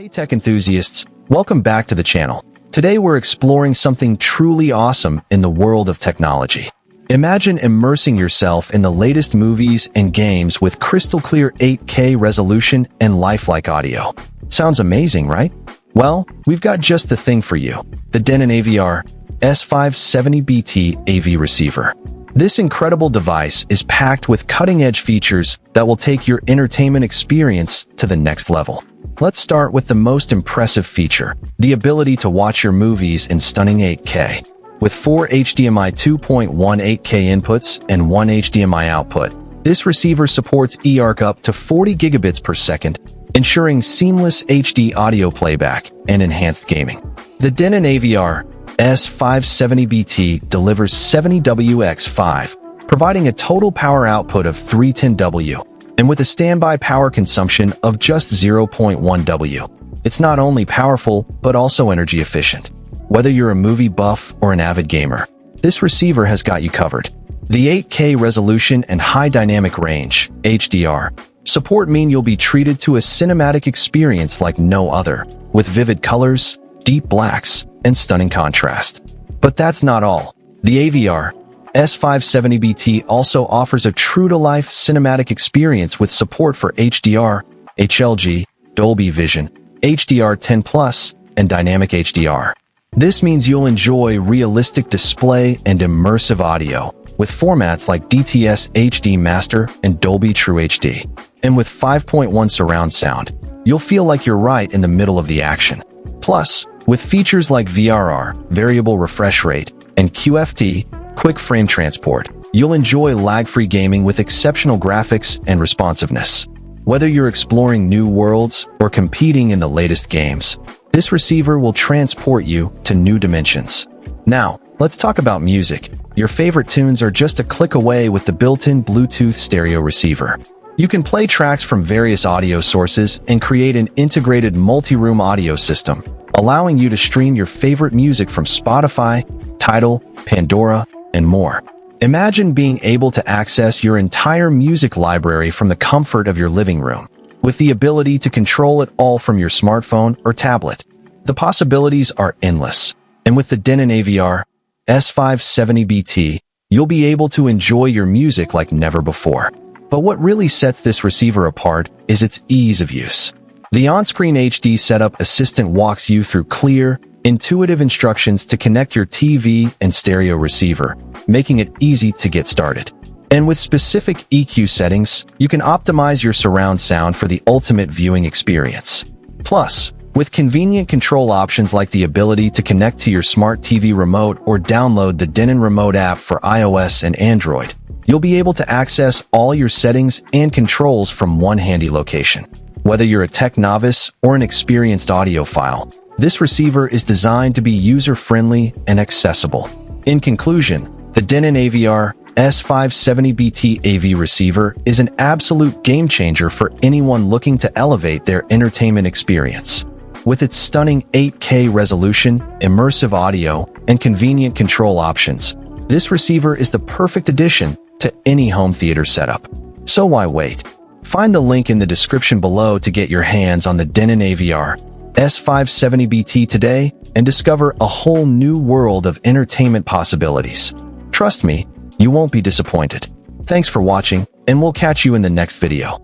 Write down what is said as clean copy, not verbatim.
Hey tech enthusiasts, welcome back to the channel. Today we're exploring something truly awesome in the world of technology. Imagine immersing yourself in the latest movies and games with crystal clear 8K resolution and lifelike audio. Sounds amazing, right? Well, we've got just the thing for you, the Denon AVR-S570BT AV receiver. This incredible device is packed with cutting-edge features that will take your entertainment experience to the next level. Let's start with the most impressive feature, the ability to watch your movies in stunning 8K. With 4 HDMI 2.1 8K inputs and 1 HDMI output, this receiver supports eARC up to 40 gigabits per second, ensuring seamless HD audio playback and enhanced gaming. The Denon AVR-S570BT delivers 70W/5, providing a total power output of 310W. And with a standby power consumption of just 0.1 W. It's not only powerful, but also energy efficient. Whether you're a movie buff or an avid gamer, this receiver has got you covered. The 8K resolution and high dynamic range, HDR, support mean you'll be treated to a cinematic experience like no other, with vivid colors, deep blacks, and stunning contrast. But that's not all. The AVR-S570BT also offers a true-to-life cinematic experience with support for HDR, HLG, Dolby Vision, HDR10+, and Dynamic HDR. This means you'll enjoy realistic display and immersive audio, with formats like DTS HD Master and Dolby True HD. And with 5.1 surround sound, you'll feel like you're right in the middle of the action. Plus, with features like VRR, variable refresh rate, and QFT, quick frame transport, you'll enjoy lag-free gaming with exceptional graphics and responsiveness. Whether you're exploring new worlds or competing in the latest games, this receiver will transport you to new dimensions. Now, let's talk about music. Your favorite tunes are just a click away with the built-in Bluetooth stereo receiver. You can play tracks from various audio sources and create an integrated multi-room audio system, allowing you to stream your favorite music from Spotify, Tidal, Pandora, and more. Imagine being able to access your entire music library from the comfort of your living room, with the ability to control it all from your smartphone or tablet. The possibilities are endless, and with the Denon AVR-S570BT, you'll be able to enjoy your music like never before. But what really sets this receiver apart is its ease of use. The on-screen HD setup assistant walks you through clear, intuitive instructions to connect your TV and stereo receiver, making it easy to get started. And with specific EQ settings, you can optimize your surround sound for the ultimate viewing experience. Plus, with convenient control options like the ability to connect to your smart TV remote or download the Denon Remote app for iOS and Android, you'll be able to access all your settings and controls from one handy location. Whether you're a tech novice or an experienced audiophile, this receiver is designed to be user-friendly and accessible. In conclusion, the Denon AVR-S570BT AV receiver is an absolute game-changer for anyone looking to elevate their entertainment experience. With its stunning 8K resolution, immersive audio, and convenient control options, this receiver is the perfect addition to any home theater setup. So why wait? Find the link in the description below to get your hands on the Denon AVR-S570BT today and discover a whole new world of entertainment possibilities. Trust me, you won't be disappointed. Thanks for watching, and we'll catch you in the next video.